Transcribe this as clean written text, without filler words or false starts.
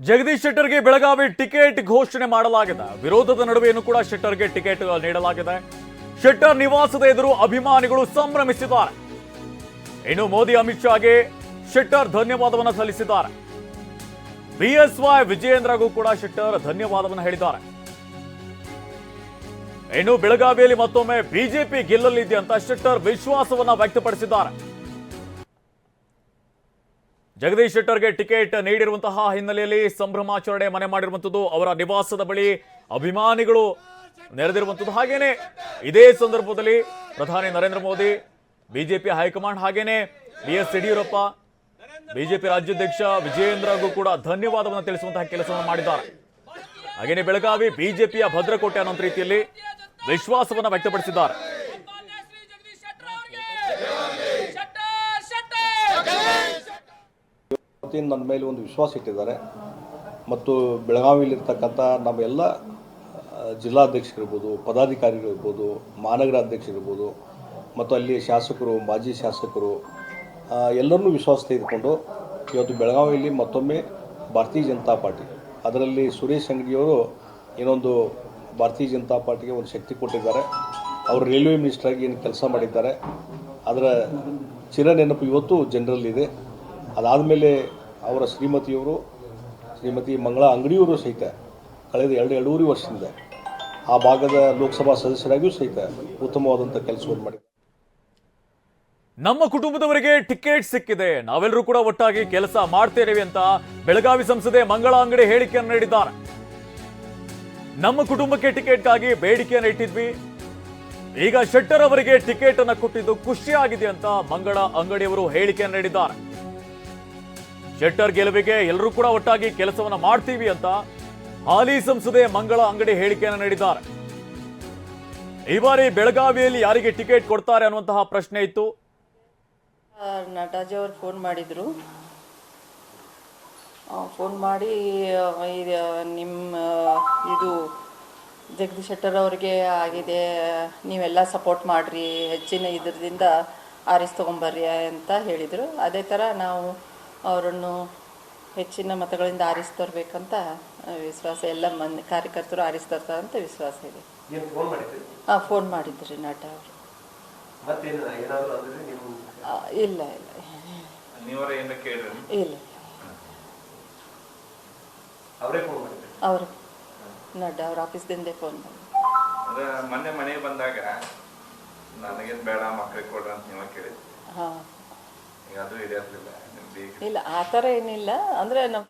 Jagadish ಶೆಟ್ಟರ್ಗೆ Belagavi ticket ಘೋಷಣೆ ಮಾಡಲಾಗಿದೆ. ವಿರೋಧದ ನಡುವೆಯೂ ಕೂಡ ಶೆಟ್ಟರ್ಗೆ ಟಿಕೆಟ್ ನೀಡಲಾಗಿದೆ. ಶೆಟ್ಟರ್ ನಿವಾಸದ ಎದುರು ಅಭಿಮಾನಿಗಳು ಸಂಭ್ರಮಿಸಿದ್ದಾರೆ. ಇನ್ನು ಮೋದಿ ಅಮಿತ್ ಶಾಗೆ ಶೆಟ್ಟರ್ ಧನ್ಯವಾದವನ್ನು ಸಲ್ಲಿಸಿದ್ದಾರೆ. ಬಿಎಸ್ವೈ ವಿಜಯೇಂದ್ರಗೂ ಕೂಡ ಶೆಟ್ಟರ್ ಧನ್ಯವಾದವನ್ನು ಹೇಳಿದ್ದಾರೆ. ಇನ್ನು ಬೆಳಗಾವಿಯಲ್ಲಿ ಮತ್ತೊಮ್ಮೆ ಬಿಜೆಪಿ ಗೆಲ್ಲಲಿದೆ ಅಂತ ಶೆಟ್ಟರ್ ವಿಶ್ವಾಸವನ್ನ ವ್ಯಕ್ತಪಡಿಸಿದ್ದಾರೆ. ಜಗದೀಶ್ ಶೆಟ್ಟರ್ಗೆ ಟಿಕೆಟ್ ನೀಡಿರುವಂತಹ ಹಿನ್ನೆಲೆಯಲ್ಲಿ ಸಂಭ್ರಮಾಚರಣೆ ಮನೆ ಮಾಡಿರುವಂಥದ್ದು. ಅವರ ನಿವಾಸದ ಬಳಿ ಅಭಿಮಾನಿಗಳು ನೆರೆದಿರುವಂಥದ್ದು. ಹಾಗೇನೆ ಇದೇ ಸಂದರ್ಭದಲ್ಲಿ ಪ್ರಧಾನಿ ನರೇಂದ್ರ ಮೋದಿ, ಬಿಜೆಪಿ ಹೈಕಮಾಂಡ್, ಹಾಗೇನೆ ಬಿಎಸ್ ಯಡಿಯೂರಪ್ಪ, ಬಿಜೆಪಿ ರಾಜ್ಯಾಧ್ಯಕ್ಷ ವಿಜಯೇಂದ್ರಗೂ ಕೂಡ ಧನ್ಯವಾದವನ್ನು ತಿಳಿಸುವಂತಹ ಕೆಲಸವನ್ನು ಮಾಡಿದ್ದಾರೆ. ಹಾಗೇನೆ ಬೆಳಗಾವಿ ಬಿಜೆಪಿಯ ಭದ್ರಕೋಟೆ ಅನ್ನೋ ರೀತಿಯಲ್ಲಿ ವಿಶ್ವಾಸವನ್ನು ವ್ಯಕ್ತಪಡಿಸಿದ್ದಾರೆ. ನನ್ನ ಮೇಲೆ ಒಂದು ವಿಶ್ವಾಸ ಇಟ್ಟಿದ್ದಾರೆ ಮತ್ತು ಬೆಳಗಾವಿಯಲ್ಲಿರ್ತಕ್ಕಂಥ ನಮ್ಮೆಲ್ಲ ಜಿಲ್ಲಾಧ್ಯಕ್ಷರಿರ್ಬೋದು, ಪದಾಧಿಕಾರಿಗಳಿರ್ಬೋದು, ಮಹಾನಗರ ಅಧ್ಯಕ್ಷರಿರ್ಬೋದು ಮತ್ತು ಅಲ್ಲಿ ಶಾಸಕರು, ಮಾಜಿ ಶಾಸಕರು ಎಲ್ಲರನ್ನೂ ವಿಶ್ವಾಸ ತೆಗೆದುಕೊಂಡು ಇವತ್ತು ಬೆಳಗಾವಿಯಲ್ಲಿ ಮತ್ತೊಮ್ಮೆ ಭಾರತೀಯ ಜನತಾ ಪಾರ್ಟಿ, ಅದರಲ್ಲಿ ಸುರೇಶ್ ಅಂಗಡಿಯವರು ಇನ್ನೊಂದು ಭಾರತೀಯ ಜನತಾ ಪಾರ್ಟಿಗೆ ಒಂದು ಶಕ್ತಿ ಕೊಟ್ಟಿದ್ದಾರೆ. ಅವರು ರೈಲ್ವೆ ಮಿನಿಸ್ಟರಾಗಿ ಏನು ಕೆಲಸ ಮಾಡಿದ್ದಾರೆ ಅದರ ಚಿರ ನೆನಪು ಇವತ್ತು ಜನರಲ್ಲಿದೆ. ಅದಾದಮೇಲೆ ಅವರ ಶ್ರೀಮತಿ ಮಂಗಳಾ ಅಂಗಡಿಯವರು ಸಹಿತ ಕಳೆದ ಎರಡೂವರೆ ವರ್ಷದಿಂದ ಆ ಭಾಗದ ಲೋಕಸಭಾ ಸದಸ್ಯರಾಗಿಯೂ ಸಹಿತ ಉತ್ತಮವಾದಂಥ ಕೆಲಸವನ್ನು ಮಾಡಿದ್ದಾರೆ. ನಮ್ಮ ಕುಟುಂಬದವರಿಗೆ ಟಿಕೆಟ್ ಸಿಕ್ಕಿದೆ, ನಾವೆಲ್ಲರೂ ಕೂಡ ಒಟ್ಟಾಗಿ ಕೆಲಸ ಮಾಡ್ತೇವೆ ಅಂತ ಬೆಳಗಾವಿ ಸಂಸದೆ ಮಂಗಳಾ ಅಂಗಡಿ ಹೇಳಿಕೆಯನ್ನು ನೀಡಿದ್ದಾರೆ. ನಮ್ಮ ಕುಟುಂಬಕ್ಕೆ ಟಿಕೆಟ್ಗಾಗಿ ಬೇಡಿಕೆಯನ್ನು ಇಟ್ಟಿದ್ವಿ, ಈಗ ಶೆಟ್ಟರ್ ಅವರಿಗೆ ಟಿಕೆಟ್ ಅನ್ನು ಕೊಟ್ಟಿದ್ದು ಖುಷಿಯಾಗಿದೆ ಅಂತ ಮಂಗಳಾ ಅಂಗಡಿಯವರು ಹೇಳಿಕೆಯನ್ನು ನೀಡಿದ್ದಾರೆ. ಶೆಟ್ಟರ್ ಗೆಲುವಿಗೆ ಎಲ್ಲರೂ ಕೂಡ ಒಟ್ಟಾಗಿ ಕೆಲಸವನ್ನ ಮಾಡ್ತೀವಿ ಅಂತ ಹಾಲಿ ಸಂಸದೆ ಮಂಗಳಾ ಅಂಗಡಿ ಹೇಳಿಕೆಯನ್ನು ನೀಡಿದ್ದಾರೆ. ಈ ಬಾರಿ ಬೆಳಗಾವಿಯಲ್ಲಿ ಯಾರಿಗೆ ಟಿಕೆಟ್ ಕೊಡ್ತಾರೆ ಅನ್ನುವಂತಹ ಪ್ರಶ್ನೆ ಇತ್ತು. ನಟರಾಜ್ ಅವರು ಫೋನ್ ಮಾಡಿದ್ರು. ಫೋನ್ ಮಾಡಿ ನಿಮ್ಮ ಇದು ಜಗದೀಶ್ ಶೆಟ್ಟರ್ ಅವ್ರಿಗೆ ಆಗಿದೆ, ನೀವೆಲ್ಲ ಸಪೋರ್ಟ್ ಮಾಡಿರಿ, ಹೆಚ್ಚಿನ ಇದರಿಂದ ಆರಿಸಿ ತೊಗೊಂಬರ್ರಿ ಅಂತ ಹೇಳಿದರು. ಅದೇ ಥರ ನಾವು ಅವರನ್ನು ಹೆಚ್ಚಿನ ಮತಗಳಿಂದ ಆರಿಸಿ ತರಬೇಕಂತ ವಿಶ್ವಾಸ, ಎಲ್ಲ ಕಾರ್ಯಕರ್ತರು ಆರಿಸಿ ತರ್ತಾರೆ ಅಂತ ವಿಶ್ವಾಸ ಇದೆ. ಫೋನ್ ಮಾಡಿದ್ರಿ ನಟ ಅವರು. ಇಲ್ಲ ಇಲ್ಲ ಅವರು ನಟ ಅವ್ರ ಆಫೀಸ್ದಿಂದ ಫೋನ್ ಮಾಡಿ ಮೊನ್ನೆ ಮನೆಗೆ ಬಂದಾಗ ನನಗೇನು ಬೇಡ ಮಕ್ಕಳಿಗೆ ಕೊಡ್ರಿ ಅಂತ ನೀವು ಕೇಳಿದ್ರಿ. ಹಾಂ ಇಲ್ಲ ಆ ಥರ ಏನಿಲ್ಲ. ಅಂದರೆ ನಮ್ಮ